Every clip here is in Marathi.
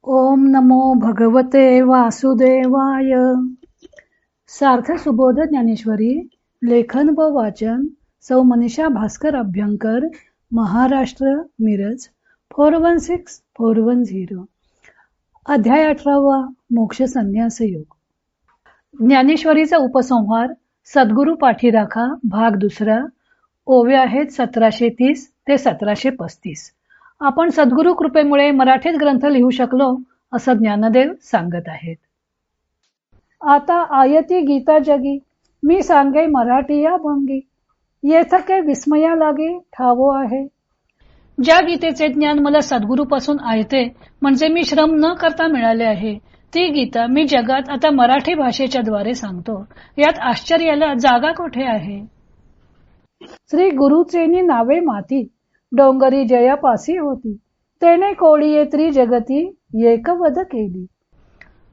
ओम नमो भगवते वासुदेवाय. सार्थ सुबोध ज्ञानेश्वरी. लेखन व वाचन सौ मनीषा भास्कर अभ्यंकर, महाराष्ट्र, मिरज 416410. अध्याय 18. मोक्ष संन्यास योग. ज्ञानेश्वरीचा उपसंहार सद्गुरु पाठीराखा भाग 2. ओवे आहेत 1730 ते 1735. आपण सद्गुरु कृपेमुळे मराठीत ग्रंथ लिहू शकलो असं ज्ञानदेव सांगत आहेत. आता आयती गीता जगी, मी सांगे मराठी या भंगी, येथके विस्मया लागे ठावो आहे. ज्या गीतेचे ज्ञान मला सद्गुरूपासून आयते म्हणजे मी श्रम न करता मिळाले आहे, ती गीता मी जगात आता मराठी भाषेच्या द्वारे सांगतो. यात आश्चर्याला जागा कोठे आहे. श्री गुरुचेनी नावे माती, डोंगरी जयापासी होती, तेने कोळीये त्रिजगती एकवद केली.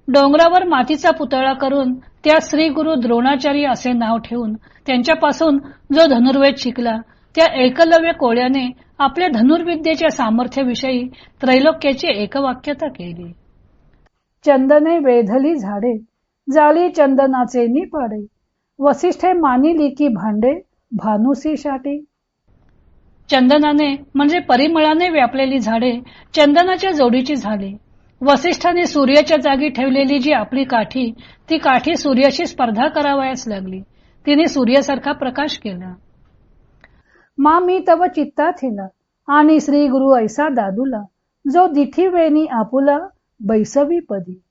डोंगरावर मातीचा पुतळा करून त्या श्री गुरु द्रोणाचार्य असे नाव ठेवून त्यांच्यापासून जो धनुर्वेद शिकला, त्या एकलव्य कोळ्याने आपल्या धनुर्विद्येच्या सामर्थ्याविषयी त्रैलोक्याची एकवाक्यता केली. चंदने वेधली झाडे, जाळी चंदनाचे निपाडे, वसिष्ठे मानिली की भांडे भानुसी शाटी. चंदनाने म्हणजे परिमळाने व्यापलेली झाडे चंदनाच्या जोडीची झाली. वसिष्ठाने सूर्याच्या जागी ठेवलेली जी आपली काठी, ती काठी सूर्याशी स्पर्धा करावयास लागली. तिने सूर्यासारखा प्रकाश केला. मा मी तव चित्ता थिला, आणि श्री गुरु ऐसा दादूला, जो दिठी वेणी आपुला बैसवी पदी.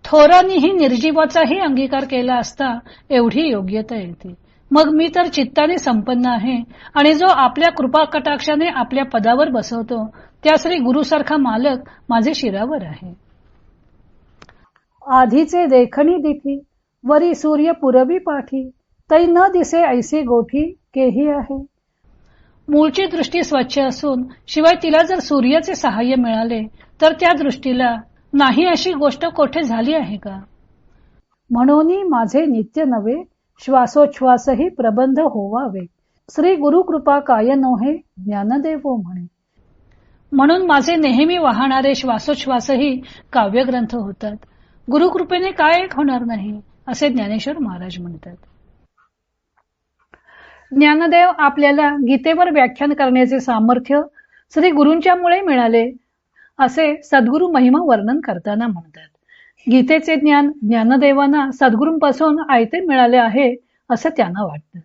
थोरांनीही निर्जीवाचाही अंगीकार केला असता एवढी योग्यता येते. मग मी तर चित्ताने संपन्न आहे, आणि जो आपल्या कृपा कटाक्षाने आपल्या पदावर बसवतो त्या श्री गुरुसारखा मालक माझे शिरावर आहे. आधीचे देखणी दिठी, वरी सूर्य पुरवी पाठी, तै न दिसे ऐसी गोठी केही आहे. मूळची दृष्टी स्वच्छ असून शिवाय तिला जर सूर्याचे सहाय्य मिळाले तर त्या दृष्टीला नाही अशी गोष्ट कोठे झाली आहे का. म्हणून माझे नित्य नवे, श्वासोच्छ्वासही प्रबंध होवावे, श्री गुरु कृपा काय नोहे ज्ञानदेवो म्हणे. म्हणून माझे नेहमी वाहणारे श्वासोच्छ्वासही काव्यग्रंथ होतात. गुरुकृपेने काय एक होणार नाही असे ज्ञानेश्वर महाराज म्हणतात. ज्ञानदेव आपल्याला गीतेवर व्याख्यान करण्याचे सामर्थ्य श्री गुरूंच्यामुळे मिळाले असे सद्गुरु महिमा वर्णन करताना म्हणतात. गीतेचे ज्ञान ज्ञानदेवांना सद्गुरूंपासून आयते मिळाले आहे असं त्यांना वाटतं.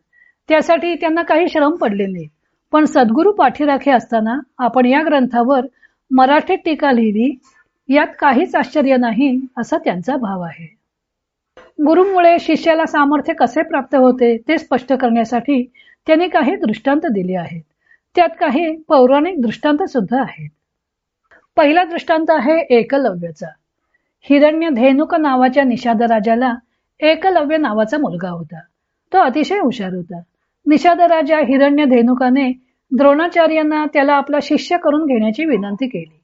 त्यासाठी त्यांना काही श्रम पडले नाही. पण सद्गुरु पाठीराखे असताना आपण या ग्रंथावर मराठीत टीका लिहिली, यात काहीच आश्चर्य नाही असा त्यांचा भाव आहे. गुरुमुळे शिष्याला सामर्थ्य कसे प्राप्त होते ते स्पष्ट करण्यासाठी त्यांनी काही दृष्टांत दिले आहेत. त्यात काही पौराणिक दृष्टांत सुद्धा आहेत. पहिला दृष्टांत आहे एकलव्याचा. हिरण्यधेनुक नावाच्या निषाद राजाला एकलव्य नावाचा मुलगा होता. तो अतिशय हुशार होता. निषाद राजा हिरण्यधेनुकाने द्रोणाचार्यांना त्याला आपला शिष्य करून घेण्याची विनंती केली.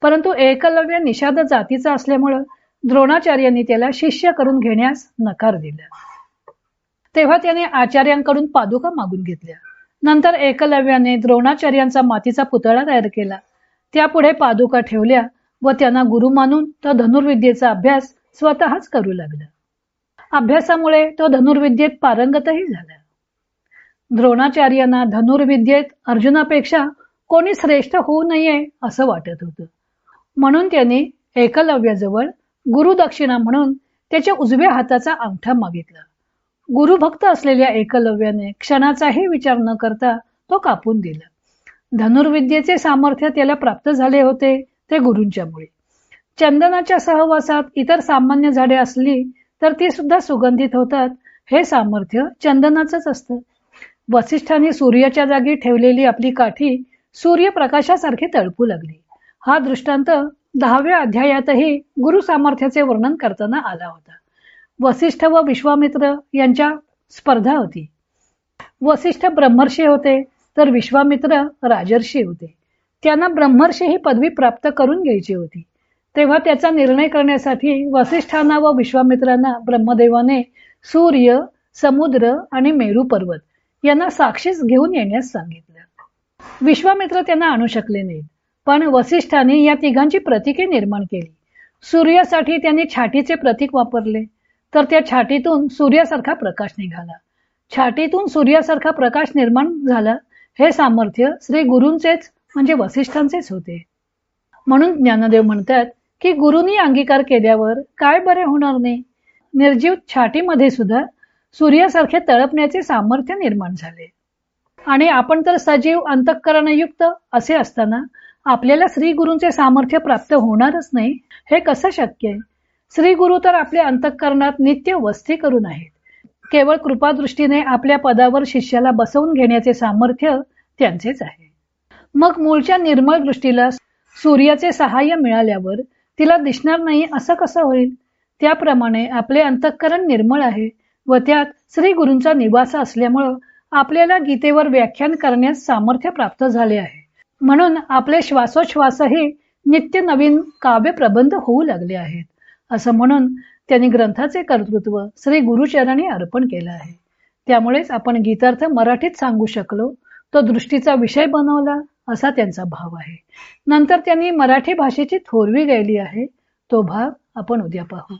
परंतु एकलव्य निषाद जातीचा असल्यामुळे द्रोणाचार्यांनी त्याला शिष्य करून घेण्यास नकार दिला. तेव्हा त्याने आचार्यांकडून पादुका मागून घेतल्या. नंतर एकलव्याने द्रोणाचार्यांचा मातीचा पुतळा तयार केला. त्यापुढे पादुका ठेवल्या व त्यांना गुरु मानून तो धनुर्विद्येचा अभ्यास स्वतःच करू लागला. अभ्यासामुळे तो धनुर्विद्येत पारंगतही झाला. द्रोणाचार्यांना धनुर्विद्येत अर्जुनापेक्षा कोणी श्रेष्ठ होऊ नये असं वाटत होतं. म्हणून त्यांनी एकलव्याजवळ गुरुदक्षिणा म्हणून त्याच्या उजव्या हाताचा अंगठा मागितला. गुरुभक्त असलेल्या एकलव्याने क्षणाचाही विचार न करता तो कापून दिला. धनुर्विद्येचे सामर्थ्य त्याला प्राप्त झाले होते ते गुरूंच्यामुळे. चंदनाच्या सहवासात इतर सामान्य झाडे असली तर ती सुद्धा सुगंधित होतात. हे सामर्थ्य चंदनाचंच असतं. वसिष्ठांनी सूर्याच्या जागी ठेवलेली आपली काठी सूर्यप्रकाशासारखी तळपू लागली. हा दृष्टांत 10व्या अध्यायातही गुरु सामर्थ्याचे वर्णन करताना आला होता. वसिष्ठ व विश्वामित्र यांच्या स्पर्धा होती. वसिष्ठ ब्रह्मर्षी होते तर विश्वामित्र राजर्षी होते. त्यांना ब्रह्मर्षी ही पदवी प्राप्त करून घ्यायची होती. तेव्हा त्याचा निर्णय करण्यासाठी वसिष्ठांना व विश्वामित्रांना ब्रह्मदेवाने सूर्य, समुद्र आणि मेरू पर्वत यांना साक्षीस घेऊन येण्यास सांगितलं. विश्वामित्र त्यांना आणू शकले नाहीत. पण वसिष्ठांनी या तिघांची प्रतीके निर्माण केली सूर्यासाठी त्यांनी छाटीचे प्रतीक वापरले, तर त्या छाटीतून सूर्यासारखा प्रकाश निघाला. छाटीतून सूर्यासारखा प्रकाश निर्माण झाला हे सामर्थ्य श्री गुरूंचेच म्हणजे वसिष्ठांचेच होते. म्हणून ज्ञानदेव म्हणतात की गुरूंनी अंगीकार केल्यावर काय बरे होणार नाही. निर्जीव छाटीमध्ये सुद्धा सूर्यासारखे तळपण्याचे सामर्थ्य निर्माण झाले. आणि आपण तर सजीव अंतःकरणयुक्त असे असताना आपल्याला श्री गुरूंचे सामर्थ्य प्राप्त होणारच नाही, हे कसं शक्य आहे? श्री गुरु तर आपल्या अंतःकरणात नित्य वस्ती करून आहेत. केवळ कृपादृष्टीने आपल्या पदावर शिष्याला बसवून घेण्याचे सामर्थ्य त्यांचेच आहे. मग मूळच्या निर्मळ दृष्टीला सूर्याचे सहाय्य मिळाल्यावर तिला दिसणार नाही असं कसं होईल? त्याप्रमाणे आपले अंतःकरण निर्मळ आहे व त्यात श्री गुरूंचा निवास असल्यामुळं आपल्याला गीतेवर व्याख्यान करण्यास सामर्थ्य प्राप्त झाले आहे. म्हणून आपले श्वासोच्छ्वासही नित्य नवीन काव्य प्रबंध होऊ लागले आहेत. असं म्हणून त्यांनी ग्रंथाचे कर्तृत्व श्री गुरुचरणी अर्पण केलं आहे. त्यामुळेच आपण गीतार्थ मराठीत सांगू शकलो, तो दृष्टीचा विषय बनवला असा त्यांचा भाव आहे. नंतर त्यांनी मराठी भाषेची थोरवी गायली आहे, तो भाग आपण उद्या पाहू.